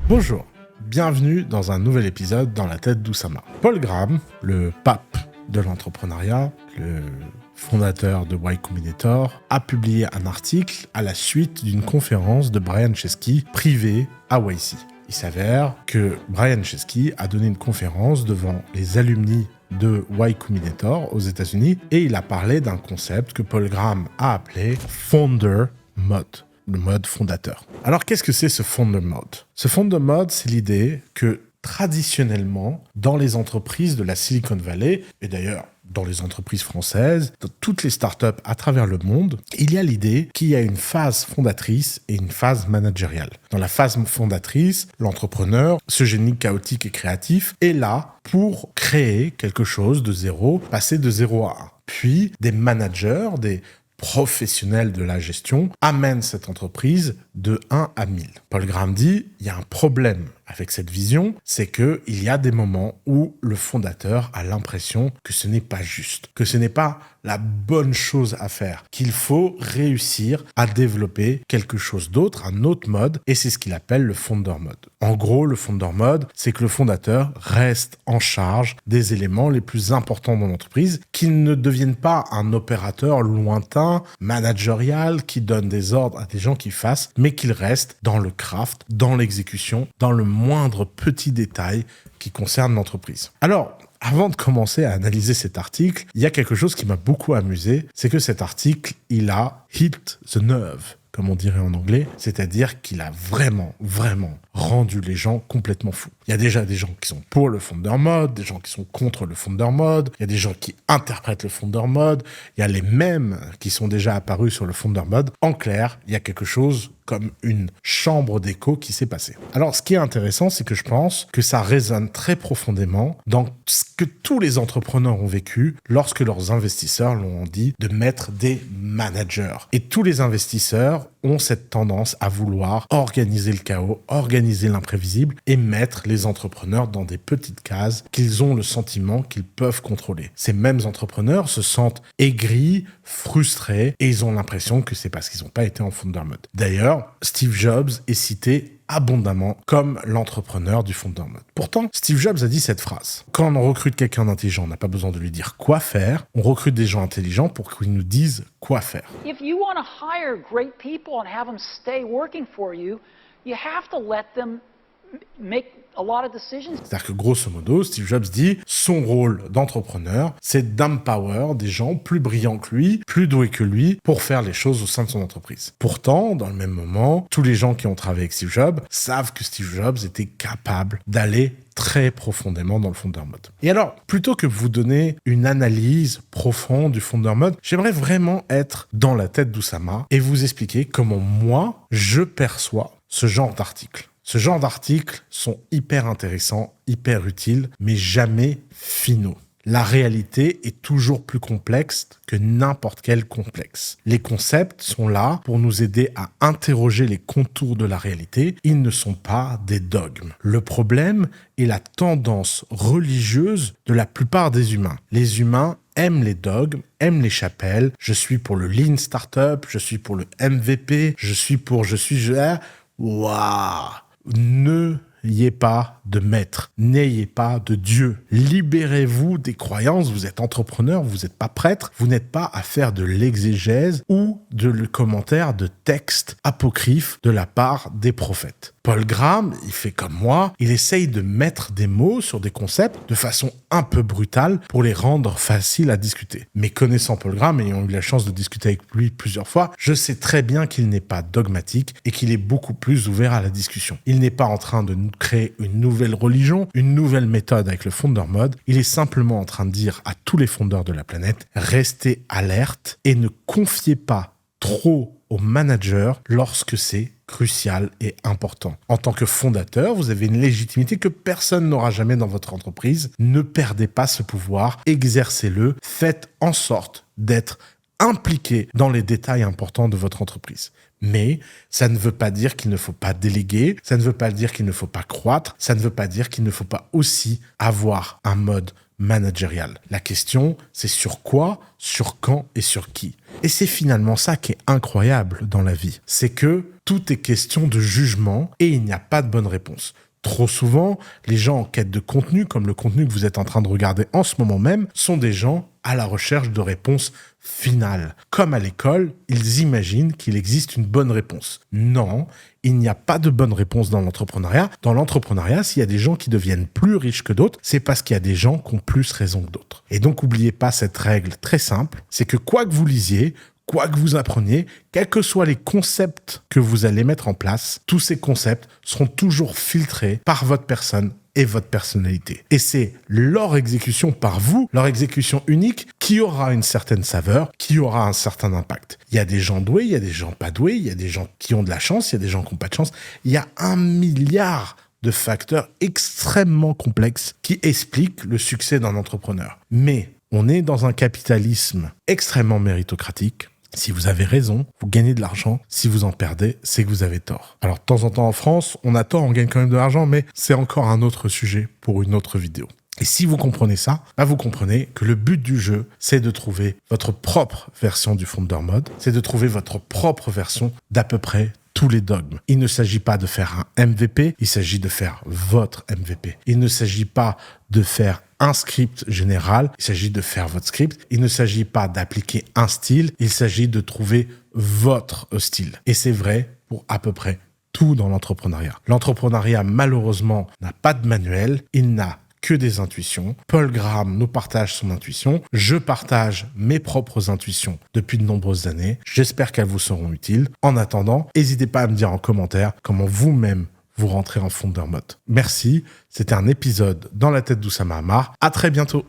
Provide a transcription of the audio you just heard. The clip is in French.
Bonjour, bienvenue dans un nouvel épisode dans la tête d'Oussama. Paul Graham, le pape de l'entrepreneuriat, le fondateur de Y Combinator, a publié un article à la suite d'une conférence de Brian Chesky privée à YC. Il s'avère que Brian Chesky a donné une conférence devant les alumni de Y Combinator aux États-Unis et il a parlé d'un concept que Paul Graham a appelé Founder Mode, le mode fondateur. Alors qu'est-ce que c'est ce Founder Mode ? Ce Founder Mode, c'est l'idée que traditionnellement, dans les entreprises de la Silicon Valley, et d'ailleurs dans les entreprises françaises, dans toutes les startups à travers le monde, il y a l'idée qu'il y a une phase fondatrice et une phase managériale. Dans la phase fondatrice, l'entrepreneur, ce génie chaotique et créatif, est là pour créer quelque chose de zéro, passer de 0 à 1. Puis, des managers, des professionnels de la gestion amènent cette entreprise de 1 à 1000. Paul Graham dit, il y a un problème avec cette vision, c'est qu'il y a des moments où le fondateur a l'impression que ce n'est pas juste, que ce n'est pas la bonne chose à faire, qu'il faut réussir à développer quelque chose d'autre, un autre mode, et c'est ce qu'il appelle le Founder Mode. En gros, le Founder Mode, c'est que le fondateur reste en charge des éléments les plus importants dans l'entreprise, qu'il ne devienne pas un opérateur lointain, managérial, qui donne des ordres à des gens qui fassent, mais qu'il reste dans le craft, dans l'exécution, dans le moindre petit détail qui concerne l'entreprise. Alors, avant de commencer à analyser cet article, il y a quelque chose qui m'a beaucoup amusé, c'est que cet article, il a hit the nerve, comme on dirait en anglais, c'est-à-dire qu'il a vraiment rendu les gens complètement fous. Il y a déjà des gens qui sont pour le Founder Mode, des gens qui sont contre le Founder Mode, il y a des gens qui interprètent le Founder Mode, il y a les mèmes qui sont déjà apparus sur le Founder Mode. En clair, il y a quelque chose comme une chambre d'écho qui s'est passée. Alors, ce qui est intéressant, c'est que je pense que ça résonne très profondément dans ce que tous les entrepreneurs ont vécu lorsque leurs investisseurs leur ont dit de mettre des managers. Et tous les investisseurs ont cette tendance à vouloir organiser le chaos, organiser l'imprévisible et mettre les entrepreneurs dans des petites cases qu'ils ont le sentiment qu'ils peuvent contrôler. Ces mêmes entrepreneurs se sentent aigris, frustrés et ils ont l'impression que c'est parce qu'ils n'ont pas été en Founder Mode. D'ailleurs, Steve Jobs est cité abondamment comme l'entrepreneur du Founder Mode. Pourtant, Steve Jobs a dit cette phrase. Quand on recrute quelqu'un d'intelligent, on n'a pas besoin de lui dire quoi faire. On recrute des gens intelligents pour qu'ils nous disent quoi faire. If you want to hire great people and have them stay working for you, you have to let them make a lot of decisions. C'est-à-dire que grosso modo, Steve Jobs dit son rôle d'entrepreneur, c'est d'empower des gens plus brillants que lui, plus doués que lui, pour faire les choses au sein de son entreprise. Pourtant, dans le même moment, tous les gens qui ont travaillé avec Steve Jobs savent que Steve Jobs était capable d'aller très profondément dans le Founder Mode. Et alors, plutôt que de vous donner une analyse profonde du Founder Mode, j'aimerais vraiment être dans la tête d'Oussama et vous expliquer comment moi, je perçois ce genre d'article. Ce genre d'articles sont hyper intéressants, hyper utiles, mais jamais finaux. La réalité est toujours plus complexe que n'importe quel complexe. Les concepts sont là pour nous aider à interroger les contours de la réalité. Ils ne sont pas des dogmes. Le problème est la tendance religieuse de la plupart des humains. Les humains aiment les dogmes, aiment les chapelles. Je suis pour le Lean Startup, je suis pour le MVP, Waouh! N'ayez pas de maître, n'ayez pas de Dieu. Libérez-vous des croyances, vous êtes entrepreneur, vous n'êtes pas prêtre, vous n'êtes pas à faire de l'exégèse ou de commentaires de textes apocryphes de la part des prophètes. Paul Graham, il fait comme moi, il essaye de mettre des mots sur des concepts de façon un peu brutale pour les rendre faciles à discuter. Mais connaissant Paul Graham, ayant eu la chance de discuter avec lui plusieurs fois, je sais très bien qu'il n'est pas dogmatique et qu'il est beaucoup plus ouvert à la discussion. Il n'est pas en train de nous créer une nouvelle religion, une nouvelle méthode avec le Founder Mode. Il est simplement en train de dire à tous les fondeurs de la planète, restez alerte et ne confiez pas trop aux managers lorsque c'est crucial et important. En tant que fondateur, vous avez une légitimité que personne n'aura jamais dans votre entreprise. Ne perdez pas ce pouvoir, exercez-le, faites en sorte d'être impliqué dans les détails importants de votre entreprise. Mais ça ne veut pas dire qu'il ne faut pas déléguer, ça ne veut pas dire qu'il ne faut pas croître, ça ne veut pas dire qu'il ne faut pas aussi avoir un mode managériale. La question, c'est sur quoi, sur quand et sur qui. Et c'est finalement ça qui est incroyable dans la vie. C'est que tout est question de jugement et il n'y a pas de bonne réponse. Trop souvent, les gens en quête de contenu, comme le contenu que vous êtes en train de regarder en ce moment même, sont des gens à la recherche de réponses finales. Comme à l'école, ils imaginent qu'il existe une bonne réponse. Non, il n'y a pas de bonne réponse dans l'entrepreneuriat. Dans l'entrepreneuriat, s'il y a des gens qui deviennent plus riches que d'autres, c'est parce qu'il y a des gens qui ont plus raison que d'autres. Et donc, n'oubliez pas cette règle très simple, c'est que quoi que vous lisiez, quoi que vous appreniez, quels que soient les concepts que vous allez mettre en place, tous ces concepts seront toujours filtrés par votre personne et votre personnalité. Et c'est leur exécution par vous, leur exécution unique, qui aura une certaine saveur, qui aura un certain impact. Il y a des gens doués, il y a des gens pas doués, il y a des gens qui ont de la chance, il y a des gens qui n'ont pas de chance. Il y a 1 milliard de facteurs extrêmement complexes qui expliquent le succès d'un entrepreneur. Mais on est dans un capitalisme extrêmement méritocratique. Si vous avez raison, vous gagnez de l'argent. Si vous en perdez, c'est que vous avez tort. Alors, de temps en temps en France, on a tort, on gagne quand même de l'argent, mais c'est encore un autre sujet pour une autre vidéo. Et si vous comprenez ça, vous comprenez que le but du jeu, c'est de trouver votre propre version du Founder Mode, c'est de trouver votre propre version d'à peu près tous les dogmes. Il ne s'agit pas de faire un MVP, il s'agit de faire votre MVP. Il ne s'agit pas de faire un script général, il s'agit de faire votre script. Il ne s'agit pas d'appliquer un style, il s'agit de trouver votre style. Et c'est vrai pour à peu près tout dans l'entrepreneuriat. L'entrepreneuriat, malheureusement, n'a pas de manuel, il n'a que des intuitions. Paul Graham nous partage son intuition. Je partage mes propres intuitions depuis de nombreuses années. J'espère qu'elles vous seront utiles. En attendant, n'hésitez pas à me dire en commentaire comment vous-même vous rentrez en Founder Mode. Merci. C'était un épisode dans la tête d'Oussama Ammar. À très bientôt.